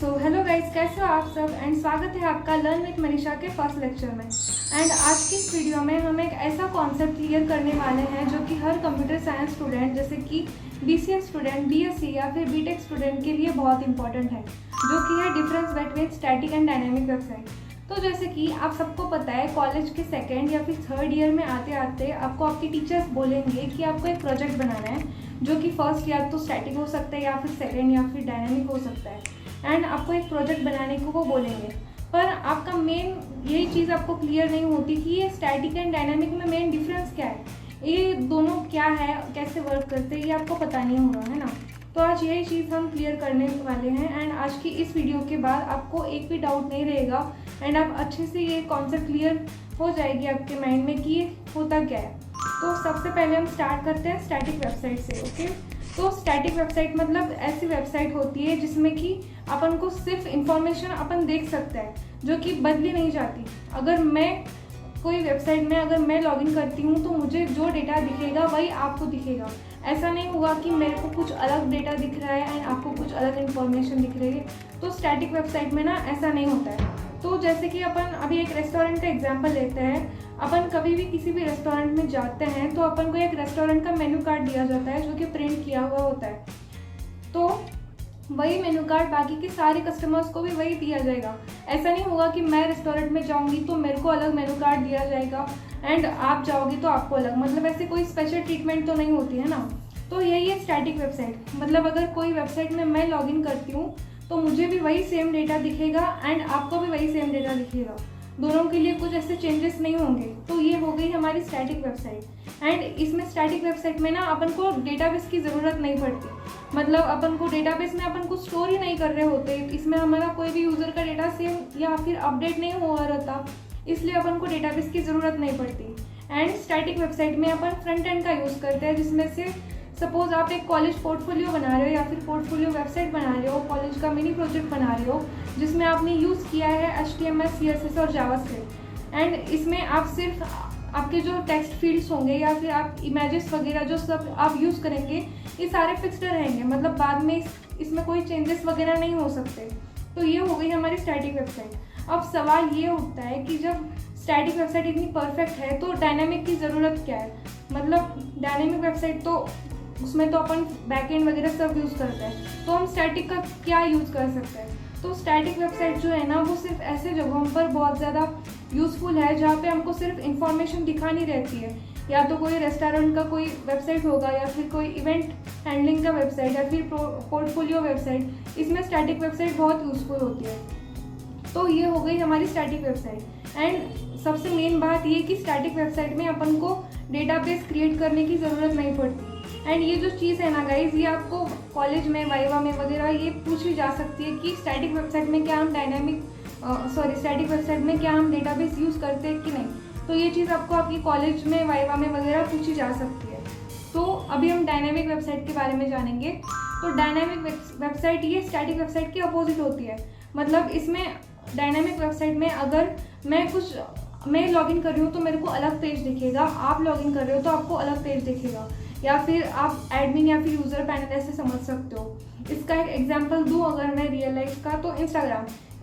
Hello guys, कैसे हो आप सब। एंड स्वागत है आपका लर्न विद मनीषा के फर्स्ट लेक्चर में। एंड आज की इस वीडियो में हम एक ऐसा कॉन्सेप्ट क्लियर करने वाले हैं जो कि हर कंप्यूटर साइंस स्टूडेंट जैसे कि BCS स्टूडेंट, BSc या फिर BTech स्टूडेंट के लिए बहुत इंपॉर्टेंट है, जो कि है difference between static and dynamic website. तो जैसे कि आप सबको पता है, कॉलेज के सेकेंड या फिर थर्ड ईयर में आते आते आपको आपके टीचर्स बोलेंगे कि आपको एक प्रोजेक्ट बनाना है, जो कि फर्स्ट या तो स्टैटिक हो सकता है या फिर सेकेंड या फिर डायनेमिक हो सकता है। एंड आपको एक प्रोजेक्ट बनाने को वो बोलेंगे, पर आपका मेन यही चीज़ आपको क्लियर नहीं होती कि ये स्टैटिक एंड डायनामिक में मेन डिफरेंस क्या है, ये दोनों क्या है, कैसे वर्क करते हैं, ये आपको पता नहीं होगा, है ना। तो आज यही चीज़ हम क्लियर करने वाले हैं। एंड आज की इस वीडियो के बाद आपको एक भी डाउट नहीं रहेगा एंड आप अच्छे से ये कॉन्सेप्ट क्लियर हो जाएगी आपके माइंड में कि ये होता क्या है। तो सबसे पहले हम स्टार्ट करते हैं स्टैटिक वेबसाइट से। ओके, तो स्टैटिक वेबसाइट मतलब ऐसी वेबसाइट होती है जिसमें कि अपन को सिर्फ इंफॉर्मेशन अपन देख सकते हैं, जो कि बदली नहीं जाती। अगर मैं कोई वेबसाइट में अगर मैं लॉगिन करती हूँ तो मुझे जो डेटा दिखेगा वही आपको दिखेगा। ऐसा नहीं हुआ कि मेरे को कुछ अलग डेटा दिख रहा है एंड आपको कुछ अलग इन्फॉर्मेशन दिख रही है। तो स्टैटिक वेबसाइट में ना ऐसा नहीं होता है। तो जैसे कि अपन अभी एक रेस्टोरेंट का एग्जांपल लेते हैं। अपन कभी भी किसी भी रेस्टोरेंट में जाते हैं तो अपन को एक रेस्टोरेंट का मेन्यू कार्ड दिया जाता है, जो कि प्रिंट किया हुआ होता है। तो वही मेन्यू कार्ड बाकी के सारे कस्टमर्स को भी वही दिया जाएगा। ऐसा नहीं होगा कि मैं रेस्टोरेंट में जाऊंगी तो मेरे को अलग मेन्यू कार्ड दिया जाएगा एंड आप जाओगी तो आपको अलग, मतलब ऐसे कोई स्पेशल ट्रीटमेंट तो नहीं होती है ना। तो यही है स्टैटिक वेबसाइट। मतलब अगर कोई वेबसाइट में मैं लॉगिन करती हूँ तो मुझे भी वही सेम डेटा दिखेगा एंड आपको भी वही सेम डेटा दिखेगा, दोनों के लिए कुछ ऐसे चेंजेस नहीं होंगे। तो ये हो गई हमारी स्टैटिक वेबसाइट। एंड इसमें स्टैटिक वेबसाइट में ना अपन को डेटाबेस की ज़रूरत नहीं पड़ती। मतलब अपन को डेटाबेस में अपन को स्टोर ही नहीं कर रहे होते, इसमें हमारा कोई भी यूज़र का डेटा सेव या फिर अपडेट नहीं हुआ रहता, इसलिए अपन को डेटाबेस की ज़रूरत नहीं पड़ती। एंड स्टैटिक वेबसाइट में अपन फ्रंट एंड का यूज़ करते हैं, जिसमें से सपोज आप एक कॉलेज पोर्टफोलियो बना रहे हो या फिर पोर्टफोलियो वेबसाइट बना रहे हो, कॉलेज का मिनी प्रोजेक्ट बना रहे हो, जिसमें आपने यूज़ किया है HTML, CSS और जावास्क्रिप्ट। एंड इसमें आप सिर्फ आपके जो टेक्स्ट फील्ड्स होंगे या फिर आप इमेजेस वगैरह जो सब आप यूज़ करेंगे, ये सारे फिक्स्ड रहेंगे, मतलब बाद में इसमें कोई चेंजेस वगैरह नहीं हो सकते। तो ये हो गई हमारी स्टैटिक वेबसाइट। अब सवाल ये उठता है कि जब स्टैटिक वेबसाइट इतनी परफेक्ट है तो डायनेमिक की ज़रूरत क्या है। मतलब डायनेमिक वेबसाइट तो उसमें तो अपन बैकएंड वगैरह सब यूज़ करते हैं, तो हम स्टैटिक का क्या यूज़ कर सकते हैं। तो स्टैटिक वेबसाइट जो है ना, वो सिर्फ ऐसे जगहों पर बहुत ज़्यादा यूज़फुल है जहाँ पे हमको सिर्फ इंफॉर्मेशन दिखानी रहती है। या तो कोई रेस्टोरेंट का कोई वेबसाइट होगा या फिर कोई इवेंट हैंडलिंग का वेबसाइट या फिर पोर्टफोलियो वेबसाइट, इसमें स्टैटिक वेबसाइट बहुत यूज़फुल होती है। तो ये हो गई हमारी स्टैटिक वेबसाइट। एंड सबसे मेन बात ये कि स्टैटिक वेबसाइट में अपन को डेटाबेस क्रिएट करने की ज़रूरत नहीं पड़ती। एंड ये जो चीज़ है ना गाइज, ये आपको कॉलेज में वाइवा में वगैरह ये पूछी जा सकती है कि स्टैटिक वेबसाइट में क्या हम स्टैटिक वेबसाइट में क्या हम डेटाबेस यूज़ करते हैं कि नहीं। तो ये चीज़ आपको आपकी कॉलेज में वाइवा में वगैरह पूछी जा सकती है। तो अभी हम डायनेमिक वेबसाइट के बारे में जानेंगे। तो डायनेमिक वेबसाइट ये स्टैटिक वेबसाइट के अपोजिट होती है। मतलब इसमें डायनेमिक वेबसाइट में अगर मैं लॉगिन कर रही हूँ तो मेरे को अलग पेज दिखेगा, आप लॉगिन कर रहे हो तो आपको अलग पेज दिखेगा, या फिर आप एडमिन या फिर यूज़र पैनल ऐसे समझ सकते हो। इसका एक एग्जांपल दूँ अगर मैं रियल लाइफ का, तो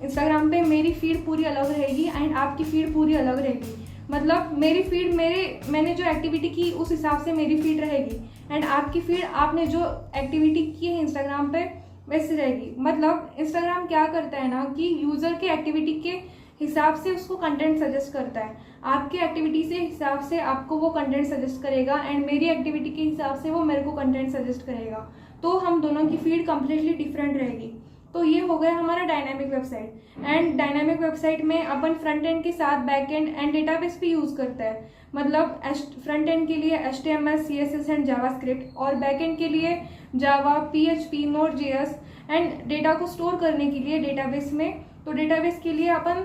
इंस्टाग्राम पे मेरी फीड पूरी अलग रहेगी एंड आपकी फीड पूरी अलग रहेगी। मतलब मेरी फीड मैंने जो एक्टिविटी की उस हिसाब से मेरी फीड रहेगी एंड आपकी फीड आपने जो एक्टिविटी की है इंस्टाग्राम पे वैसे रहेगी। मतलब इंस्टाग्राम क्या करता है ना कि यूज़र के एक्टिविटी के हिसाब से उसको कंटेंट सजेस्ट करता है, आपके एक्टिविटी से हिसाब से आपको वो कंटेंट सजेस्ट करेगा एंड मेरी एक्टिविटी के हिसाब से वो मेरे को कंटेंट सजेस्ट करेगा। तो हम दोनों की फीड कम्प्लीटली डिफरेंट रहेगी। तो ये हो गया हमारा dynamic website. And dynamic website में अपन फ्रंट एंड के साथ बैक एंड एंड डेटाबेस भी यूज़ करता है। मतलब फ्रंट एंड के लिए HTML, CSS एंड जावास्क्रिप्ट, और बैक एंड के लिए जावा, PHP, Node.js एंड डेटा को स्टोर करने के लिए डेटाबेस में, तो डेटाबेस के लिए अपन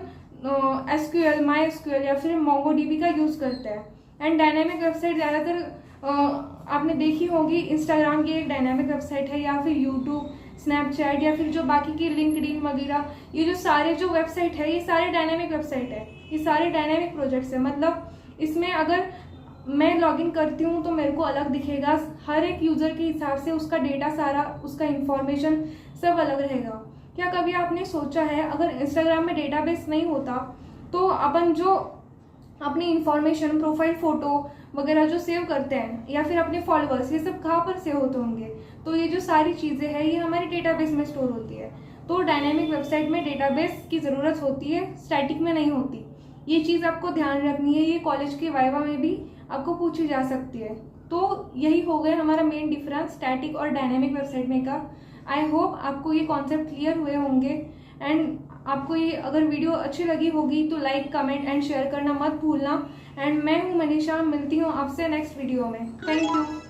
SQL, MySQL या फिर MongoDB का यूज़ करते हैं। एंड डायनामिक वेबसाइट ज़्यादातर आपने देखी होगी, इंस्टाग्राम की एक डायनामिक वेबसाइट है, या फिर यूट्यूब, स्नैपचैट या फिर जो बाकी की लिंक्डइन वगैरह, ये जो सारे जो वेबसाइट है ये सारे डायनामिक वेबसाइट है, ये सारे डायनामिक प्रोजेक्ट्स है। मतलब इसमें अगर मैं लॉगिन करती हूँ तो मेरे को अलग दिखेगा, हर एक यूज़र के हिसाब से उसका डेटा सारा, उसका इंफॉर्मेशन सब अलग रहेगा। क्या कभी आपने सोचा है अगर इंस्टाग्राम में डेटाबेस नहीं होता तो अपन जो अपनी इंफॉर्मेशन, प्रोफाइल फ़ोटो वगैरह जो सेव करते हैं या फिर अपने फॉलोअर्स, ये सब कहाँ पर सेव होते होंगे? तो ये जो सारी चीज़ें हैं ये हमारे डेटाबेस में स्टोर होती है। तो डायनेमिक वेबसाइट में डेटाबेस की ज़रूरत होती है, स्टैटिक में नहीं होती। ये चीज़ आपको ध्यान रखनी है, ये कॉलेज के वाइवा में भी आपको पूछी जा सकती है। तो यही हो गया हमारा मेन डिफरेंस स्टैटिक और डायनेमिक वेबसाइट में का। आई होप आपको ये कॉन्सेप्ट क्लियर हुए होंगे। एंड आपको ये अगर वीडियो अच्छी लगी होगी तो लाइक, कमेंट एंड शेयर करना मत भूलना। एंड मैं हूँ मनीषा, मिलती हूँ आपसे नेक्स्ट वीडियो में। Thank you.